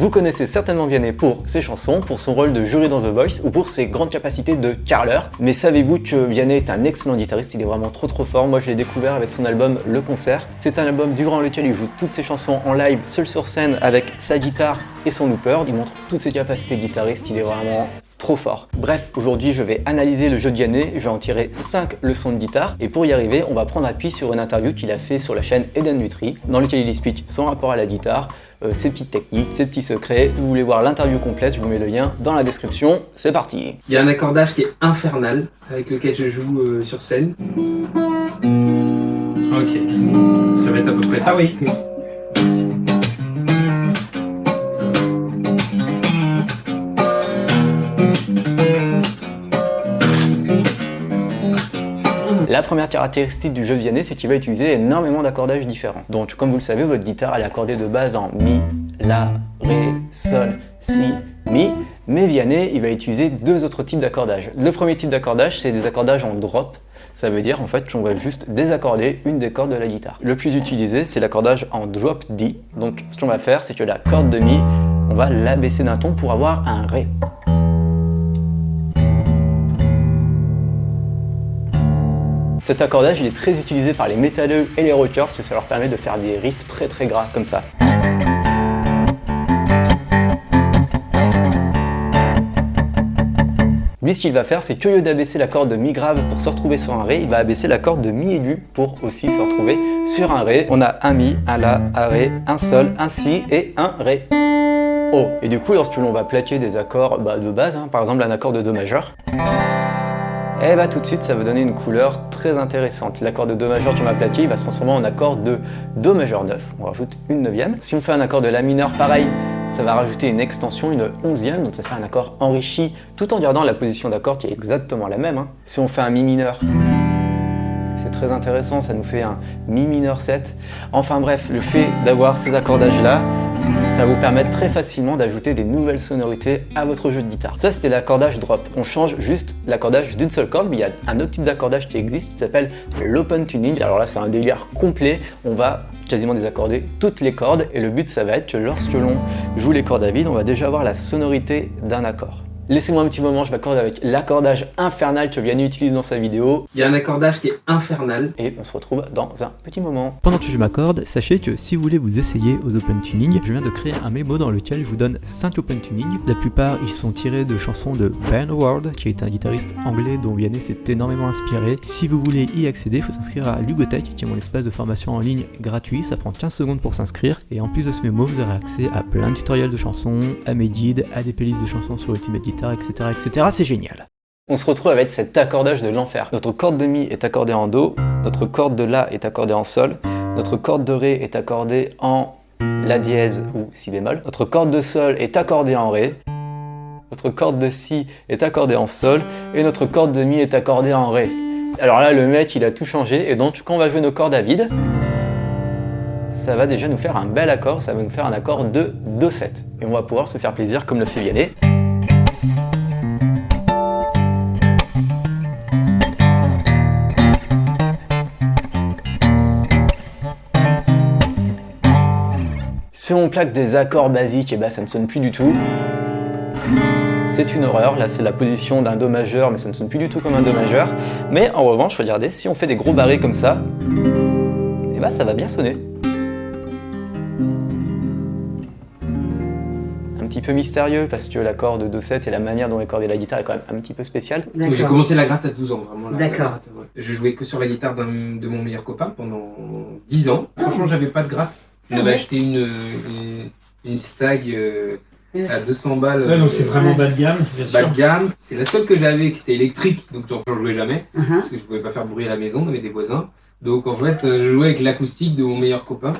Vous connaissez certainement Vianney pour ses chansons, pour son rôle de jury dans The Voice ou pour ses grandes capacités de carleur. Mais savez-vous que Vianney est un excellent guitariste, il est vraiment trop fort. Moi je l'ai découvert avec son album Le Concert. C'est un album durant lequel il joue toutes ses chansons en live, seul sur scène avec sa guitare et son looper. Il montre toutes ses capacités de guitariste, il est vraiment trop fort. Bref, aujourd'hui je vais analyser le jeu de Vianney, je vais en tirer 5 leçons de guitare et pour y arriver, on va prendre appui sur une interview qu'il a fait sur la chaîne Eden Nutri, dans laquelle il explique son rapport à la guitare, ses petites techniques, ses petits secrets. Si vous voulez voir l'interview complète, je vous mets le lien dans la description. C'est parti. Il y a un accordage qui est infernal, avec lequel je joue sur scène. Ok, ça va être à peu près ça. Ah oui. La première caractéristique du jeu de Vianney, c'est qu'il va utiliser énormément d'accordages différents. Donc, comme vous le savez, votre guitare elle est accordée de base en Mi, La, Ré, Sol, Si, Mi. Mais Vianney, il va utiliser deux autres types d'accordages. Le premier type d'accordage, c'est des accordages en drop. Ça veut dire en fait qu'on va juste désaccorder une des cordes de la guitare. Le plus utilisé, c'est l'accordage en drop D. Donc, ce qu'on va faire, c'est que la corde de Mi, on va l'abaisser d'un ton pour avoir un Ré. Cet accordage il est très utilisé par les métalleux et les rockers parce que ça leur permet de faire des riffs très gras comme ça. Lui ce qu'il va faire c'est qu'au lieu d'abaisser la corde de Mi grave pour se retrouver sur un Ré, il va abaisser la corde de Mi aigu pour aussi se retrouver sur un Ré. On a un Mi, un La, un Ré, un Sol, un Si et un Ré. Oh. Et du coup lorsque l'on va plaquer des accords de base, par exemple un accord de Do majeur, et bah tout de suite ça va donner une couleur très intéressante. L'accord de Do majeur qu'on va plaquer, il va se transformer en accord de Do majeur 9. On rajoute une neuvième. Si on fait un accord de La mineur, pareil, ça va rajouter une extension, une onzième, donc ça fait un accord enrichi, tout en gardant la position d'accord qui est exactement la même. Si on fait un Mi mineur, c'est très intéressant, ça nous fait un Mi mineur 7. Enfin bref, le fait d'avoir ces accordages-là, ça va vous permettre très facilement d'ajouter des nouvelles sonorités à votre jeu de guitare. Ça, c'était l'accordage drop. On change juste l'accordage d'une seule corde, mais il y a un autre type d'accordage qui existe qui s'appelle l'open tuning. Alors là, c'est un délire complet. On va quasiment désaccorder toutes les cordes et le but, ça va être que lorsque l'on joue les cordes à vide, on va déjà avoir la sonorité d'un accord. Laissez-moi un petit moment, je m'accorde avec l'accordage infernal que Vianney utilise dans sa vidéo. Il y a un accordage qui est infernal. Et on se retrouve dans un petit moment. Pendant que je m'accorde, sachez que si vous voulez vous essayer aux open tuning, je viens de créer un mémo dans lequel je vous donne 5 open tuning. La plupart, ils sont tirés de chansons de Ben Howard, qui est un guitariste anglais dont Vianney s'est énormément inspiré. Si vous voulez y accéder, il faut s'inscrire à Lugotech, qui est mon espace de formation en ligne gratuit. Ça prend 15 secondes pour s'inscrire. Et en plus de ce mémo, vous aurez accès à plein de tutoriels de chansons, à mes guides, à des playlists de chansons sur Ultimate Guitar, etc. C'est génial. On se retrouve avec cet accordage de l'enfer. Notre corde de Mi est accordée en Do, notre corde de La est accordée en Sol, notre corde de Ré est accordée en La dièse ou Si bémol, notre corde de Sol est accordée en Ré, notre corde de Si est accordée en Sol et notre corde de Mi est accordée en Ré. Alors là, le mec, il a tout changé et donc quand on va jouer nos cordes à vide, ça va déjà nous faire un bel accord, ça va nous faire un accord de Do7. Et on va pouvoir se faire plaisir comme le fait Vianney. Si on plaque des accords basiques, et ça ne sonne plus du tout. C'est une horreur, là c'est la position d'un Do majeur, mais ça ne sonne plus du tout comme un Do majeur. Mais en revanche, regardez, si on fait des gros barrés comme ça, et ça va bien sonner. Un petit peu mystérieux, parce que l'accord de Do7 et la manière dont est accordée la guitare est quand même un petit peu spéciale. J'ai commencé la gratte à 12 ans, vraiment. D'accord. Je jouais que sur la guitare de mon meilleur copain pendant 10 ans. Franchement, j'avais pas de gratte. J'avais acheté une Stag à 200 balles. Ouais, donc c'est vraiment bas de gamme, bien sûr. Bas de gamme. C'est la seule que j'avais qui était électrique, donc j'en jouais jamais. Parce que je pouvais pas faire bruit à la maison, on avait des voisins. Donc en fait, je jouais avec l'acoustique de mon meilleur copain.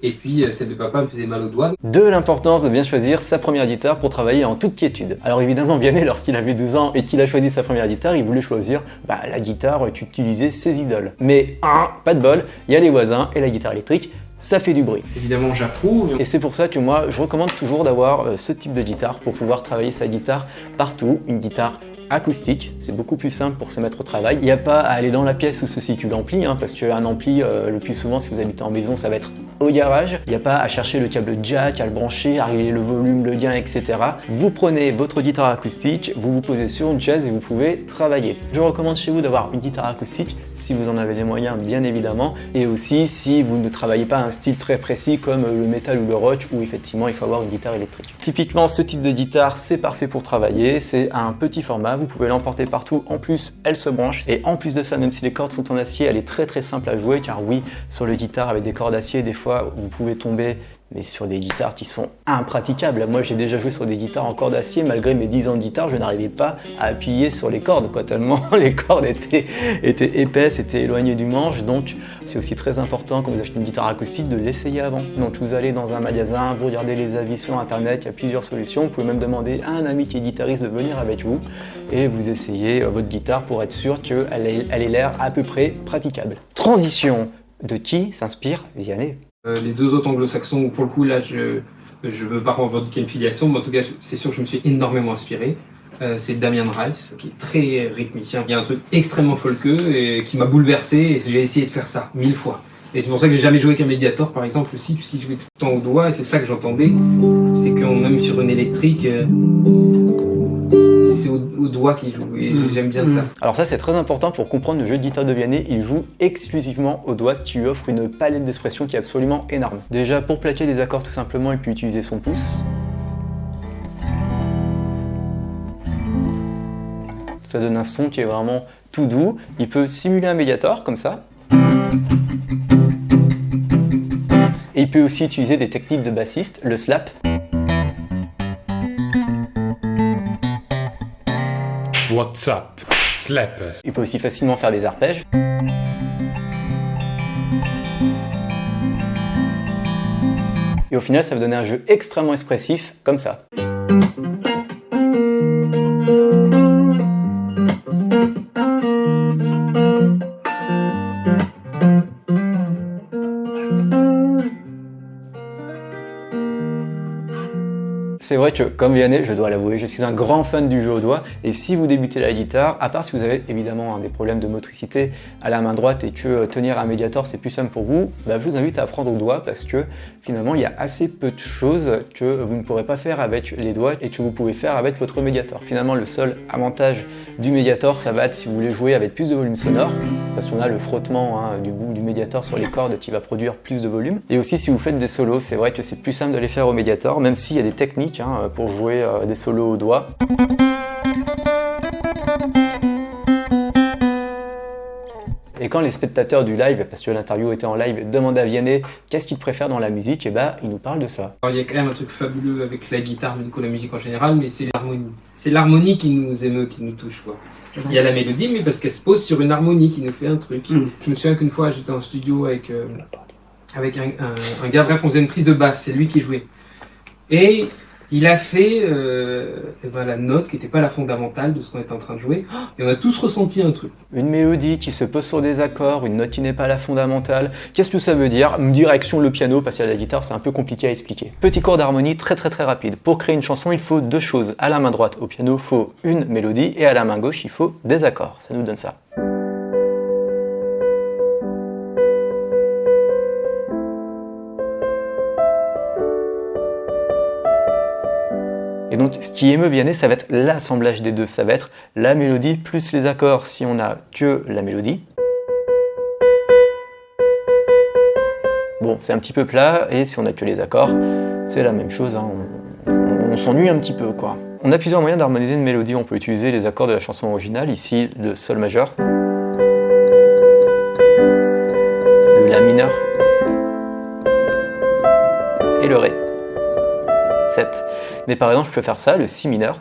Et puis celle de papa me faisait mal aux doigts. De l'importance de bien choisir sa première guitare pour travailler en toute quiétude. Alors évidemment, Vianney, lorsqu'il avait 12 ans et qu'il a choisi sa première guitare, il voulait choisir la guitare qu'utilisaient ses idoles. Mais pas de bol, il y a les voisins et la guitare électrique. Ça fait du bruit. Évidemment, j'approuve. Et c'est pour ça que moi, je recommande toujours d'avoir ce type de guitare pour pouvoir travailler sa guitare partout. Une guitare acoustique, c'est beaucoup plus simple pour se mettre au travail. Il n'y a pas à aller dans la pièce où se situe l'ampli, parce qu'un ampli, le plus souvent, si vous habitez en maison, ça va être au garage. Il n'y a pas à chercher le câble jack, à le brancher, à régler le volume, le gain, etc. Vous prenez votre guitare acoustique, vous vous posez sur une chaise et vous pouvez travailler. Je recommande chez vous d'avoir une guitare acoustique si vous en avez les moyens, bien évidemment, et aussi si vous ne travaillez pas un style très précis comme le métal ou le rock où effectivement il faut avoir une guitare électrique. Typiquement, ce type de guitare, c'est parfait pour travailler, c'est un petit format, vous pouvez l'emporter partout, en plus elle se branche, et en plus de ça, même si les cordes sont en acier, elle est très simple à jouer, car oui, sur le guitare avec des cordes d'acier, des fois vous pouvez tomber mais sur des guitares qui sont impraticables. Moi j'ai déjà joué sur des guitares en cordes d'acier, malgré mes 10 ans de guitare, je n'arrivais pas à appuyer sur les cordes, quoi, tellement les cordes étaient épaisses, étaient éloignées du manche. Donc c'est aussi très important quand vous achetez une guitare acoustique de l'essayer avant. Donc vous allez dans un magasin, vous regardez les avis sur internet, il y a plusieurs solutions, vous pouvez même demander à un ami qui est guitariste de venir avec vous et vous essayez votre guitare pour être sûr qu'elle ait l'air à peu près praticable. Transition, de qui s'inspire Vianney? Les deux autres anglo-saxons, où pour le coup là je veux pas revendiquer une filiation, mais en tout cas c'est sûr que je me suis énormément inspiré. C'est Damien Rice, qui est très rythmique. Il y a un truc extrêmement folkeux et qui m'a bouleversé et j'ai essayé de faire ça 1000 fois. Et c'est pour ça que j'ai jamais joué avec un Mediator par exemple aussi, puisqu'il jouait tout le temps au doigt et c'est ça que j'entendais. C'est qu'on même sur une électrique, c'est au doigt qu'il joue et j'aime bien ça. Alors ça c'est très important pour comprendre le jeu de guitare de Vianney, il joue exclusivement au doigt, ce qui lui offre une palette d'expression qui est absolument énorme. Déjà pour plaquer des accords tout simplement, il peut utiliser son pouce. Ça donne un son qui est vraiment tout doux. Il peut simuler un médiator comme ça. Et il peut aussi utiliser des techniques de bassiste, le slap. What's up, slappers? Il peut aussi facilement faire des arpèges. Et au final, ça va donner un jeu extrêmement expressif, comme ça. C'est vrai que, comme Vianney, je dois l'avouer, je suis un grand fan du jeu au doigt, et si vous débutez la guitare, à part si vous avez évidemment des problèmes de motricité à la main droite et que tenir un médiator c'est plus simple pour vous, je vous invite à apprendre au doigt parce que finalement il y a assez peu de choses que vous ne pourrez pas faire avec les doigts et que vous pouvez faire avec votre médiator. Finalement le seul avantage du médiator, ça va être si vous voulez jouer avec plus de volume sonore, parce qu'on a le frottement du bout du médiator sur les cordes qui va produire plus de volume, et aussi si vous faites des solos, c'est vrai que c'est plus simple de les faire au médiator, même s'il y a des techniques pour jouer des solos au doigt. Et quand les spectateurs du live, parce que l'interview était en live, demandent à Vianney qu'est-ce qu'il préfère dans la musique, et il nous parle de ça. Alors, il y a quand même un truc fabuleux avec la guitare, mais la musique en général, mais c'est l'harmonie. C'est l'harmonie qui nous émeut, qui nous touche, quoi. Il y a la mélodie, mais parce qu'elle se pose sur une harmonie qui nous fait un truc. Je me souviens qu'une fois, j'étais en studio avec un gars, bref, on faisait une prise de basse, c'est lui qui jouait. Et il a fait la note qui n'était pas la fondamentale de ce qu'on était en train de jouer, et on a tous ressenti un truc. Une mélodie qui se pose sur des accords, une note qui n'est pas la fondamentale. Qu'est-ce que ça veut dire? Direction le piano, parce qu'à la guitare c'est un peu compliqué à expliquer. Petit cours d'harmonie très rapide. Pour créer une chanson, il faut deux choses. À la main droite, au piano, il faut une mélodie, et à la main gauche, il faut des accords. Ça nous donne ça. Et donc, ce qui émeut Vianney, ça va être l'assemblage des deux. Ça va être la mélodie plus les accords si on n'a que la mélodie. Bon, c'est un petit peu plat, et si on n'a que les accords, c'est la même chose, on s'ennuie un petit peu, quoi. On a plusieurs moyens d'harmoniser une mélodie. On peut utiliser les accords de la chanson originale, ici le sol majeur, le la mineur et le ré. 7. Mais par exemple, je peux faire ça, le si mineur.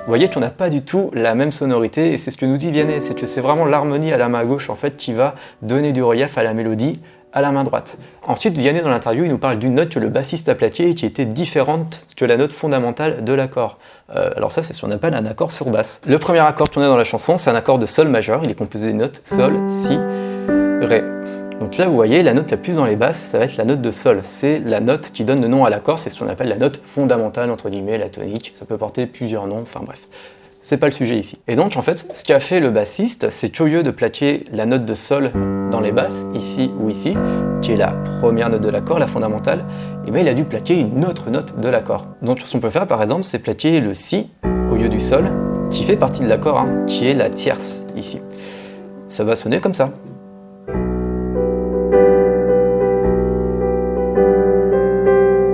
Vous voyez qu'on n'a pas du tout la même sonorité, et c'est ce que nous dit Vianney, c'est que c'est vraiment l'harmonie à la main gauche en fait qui va donner du relief à la mélodie à la main droite. Ensuite, Vianney dans l'interview, il nous parle d'une note que le bassiste a plaquée et qui était différente que la note fondamentale de l'accord. Alors ça, c'est ce qu'on appelle un accord sur basse. Le premier accord qu'on a dans la chanson, c'est un accord de sol majeur, il est composé des notes sol, si, ré. Donc là, vous voyez, la note la plus dans les basses, ça va être la note de sol. C'est la note qui donne le nom à l'accord, c'est ce qu'on appelle la note fondamentale, entre guillemets, la tonique. Ça peut porter plusieurs noms, enfin bref. c'est pas le sujet ici. Et donc en fait, ce qu'a fait le bassiste, c'est qu'au lieu de plaquer la note de sol dans les basses, ici ou ici, qui est la première note de l'accord, la fondamentale, et bien il a dû plaquer une autre note de l'accord. Donc ce qu'on peut faire par exemple, c'est plaquer le si au lieu du sol, qui fait partie de l'accord, hein, qui est la tierce ici. Ça va sonner comme ça.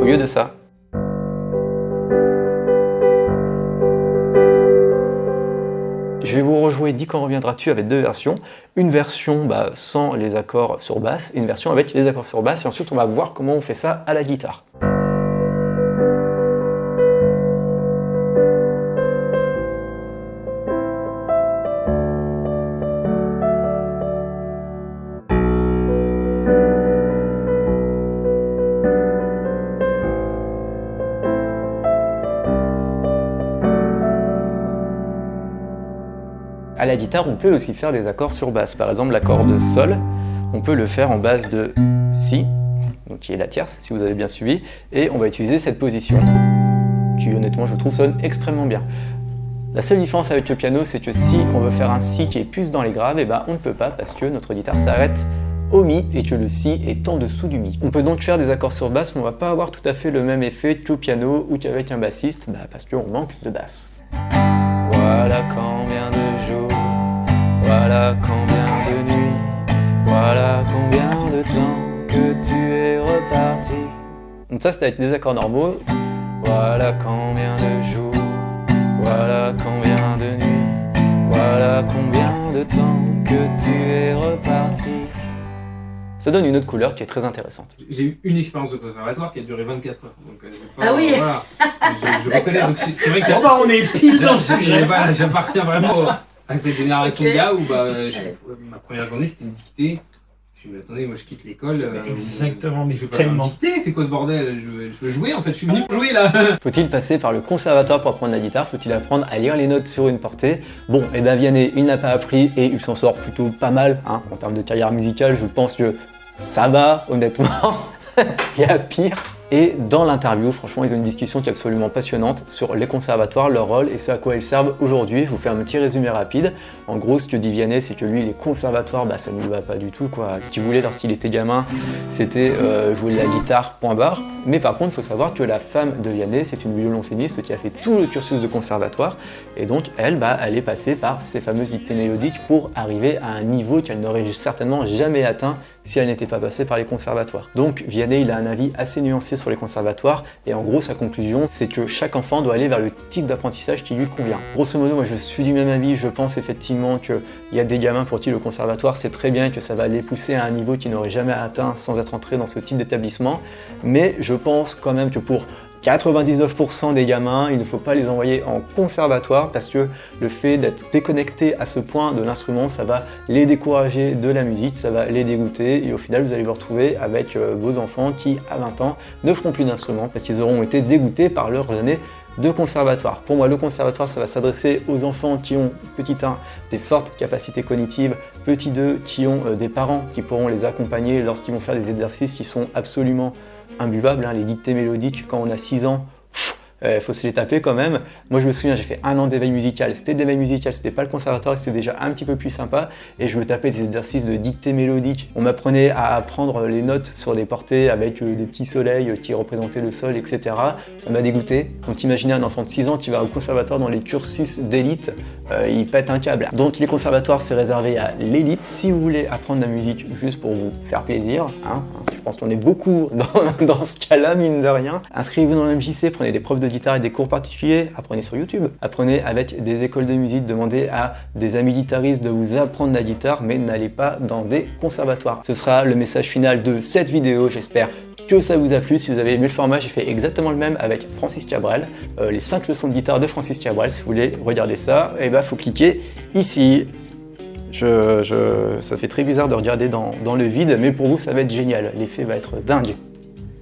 Au lieu de ça. Je vais vous rejouer Dis quand reviendras-tu avec deux versions. Une version sans les accords sur basse, et une version avec les accords sur basse, et ensuite on va voir comment on fait ça à la guitare. À la guitare, on peut aussi faire des accords sur basse. Par exemple, l'accord de sol, on peut le faire en base de si, donc qui est la tierce, si vous avez bien suivi, et on va utiliser cette position, qui honnêtement, je trouve, sonne extrêmement bien. La seule différence avec le piano, c'est que si on veut faire un si qui est plus dans les graves, on ne peut pas parce que notre guitare s'arrête au mi et que le si est en dessous du mi. On peut donc faire des accords sur basse, mais on ne va pas avoir tout à fait le même effet qu'au piano ou qu'avec un bassiste, parce qu'on manque de basse. Voilà combien de jours, voilà combien de nuits, voilà combien de temps que tu es reparti. Donc ça, c'était avec des accords normaux. Voilà combien de jours, voilà combien de nuits, voilà combien de temps que tu es reparti. Ça donne une autre couleur qui est très intéressante. J'ai eu une expérience de conservatoire qui a duré 24 heures. Donc, ah oui. Voilà. Je reconnais, donc c'est vrai que on est pile dans le sujet. J'appartiens vraiment à cette génération de gars où ma première journée c'était une dictée. Je me dis, attendez, moi je quitte l'école. Exactement, mais je veux pas faire une dictée, c'est quoi ce bordel? Je veux jouer en fait, je suis venu pour jouer là. Faut-il passer par le conservatoire pour apprendre la guitare? Faut-il apprendre à lire les notes sur une portée? Bon, Vianney, il n'a pas appris et il s'en sort plutôt pas mal. Hein. En termes de carrière musicale, je pense que ça va, honnêtement. Il y a pire. Et dans l'interview, franchement, ils ont une discussion qui est absolument passionnante sur les conservatoires, leur rôle et ce à quoi ils servent aujourd'hui. Je vous fais un petit résumé rapide. En gros, ce que dit Vianney, c'est que lui, les conservatoires, ça ne lui va pas du tout, quoi. Ce qu'il voulait lorsqu'il était gamin, c'était jouer de la guitare, point barre. Mais par contre, il faut savoir que la femme de Vianney, c'est une violoncelliste qui a fait tout le cursus de conservatoire. Et donc, elle est passée par ces fameuses dictées mélodiques pour arriver à un niveau qu'elle n'aurait certainement jamais atteint si elle n'était pas passée par les conservatoires. Donc Vianney, il a un avis assez nuancé sur les conservatoires et en gros sa conclusion c'est que chaque enfant doit aller vers le type d'apprentissage qui lui convient. Grosso modo, moi je suis du même avis, je pense effectivement qu'il y a des gamins pour qui le conservatoire c'est très bien, que ça va les pousser à un niveau qu'ils n'auraient jamais atteint sans être entrés dans ce type d'établissement, mais je pense quand même que pour 99% des gamins, il ne faut pas les envoyer en conservatoire parce que le fait d'être déconnecté à ce point de l'instrument, ça va les décourager de la musique, ça va les dégoûter et au final vous allez vous retrouver avec vos enfants qui à 20 ans ne feront plus d'instruments parce qu'ils auront été dégoûtés par leurs années de conservatoire. Pour moi, le conservatoire, ça va s'adresser aux enfants qui ont, petit 1, des fortes capacités cognitives, petit 2, qui ont des parents qui pourront les accompagner lorsqu'ils vont faire des exercices qui sont absolument imbuvables, les dictées mélodiques quand on a 6 ans, faut se les taper quand même. Moi je me souviens, j'ai fait 1 an d'éveil musical, c'était d'éveil musical, c'était pas le conservatoire, c'était déjà un petit peu plus sympa et je me tapais des exercices de dictée mélodique. On m'apprenait à apprendre les notes sur des portées avec des petits soleils qui représentaient le sol, etc. Ça m'a dégoûté. Donc imaginez un enfant de 6 ans qui va au conservatoire dans les cursus d'élite, il pète un câble. Donc les conservatoires c'est réservé à l'élite. Si vous voulez apprendre la musique juste pour vous faire plaisir, je pense qu'on est beaucoup dans ce cas-là, mine de rien. Inscrivez-vous dans le MJC, prenez des profs de guitare et des cours particuliers, apprenez sur YouTube, apprenez avec des écoles de musique, demandez à des amis guitaristes de vous apprendre la guitare, mais n'allez pas dans des conservatoires. Ce sera le message final de cette vidéo, j'espère que ça vous a plu. Si vous avez aimé le format, j'ai fait exactement le même avec Francis Cabrel, les 5 leçons de guitare de Francis Cabrel. Si vous voulez regarder ça, faut cliquer ici. Ça fait très bizarre de regarder dans le vide, mais pour vous ça va être génial, l'effet va être dingue.